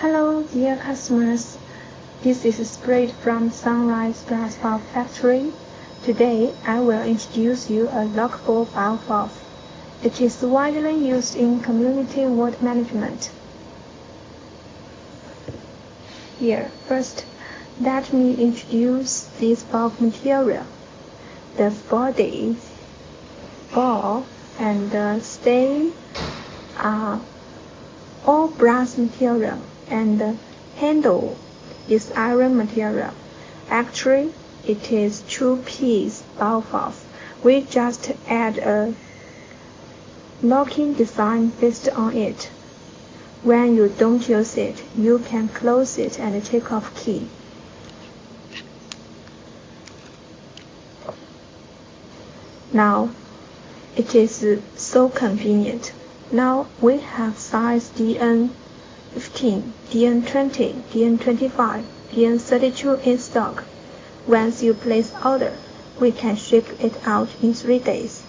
Hello, dear customers. This is Spirit from Sunrise Glass Valve Factory. Today, I will introduce you a lockable valve valve. It is widely used in community water management. Here, first, let me introduce this valve material. The body, ball, and the stem are all brass material, and the handle is iron material. Actually, it is two-piece valve. We just add a locking design based on it. When you don't use it, you can close it and take off key. Now, it is so convenient. Now we have size DN15, DN20, DN25, DN32 in stock. Once you place order, we can ship it out in 3 days.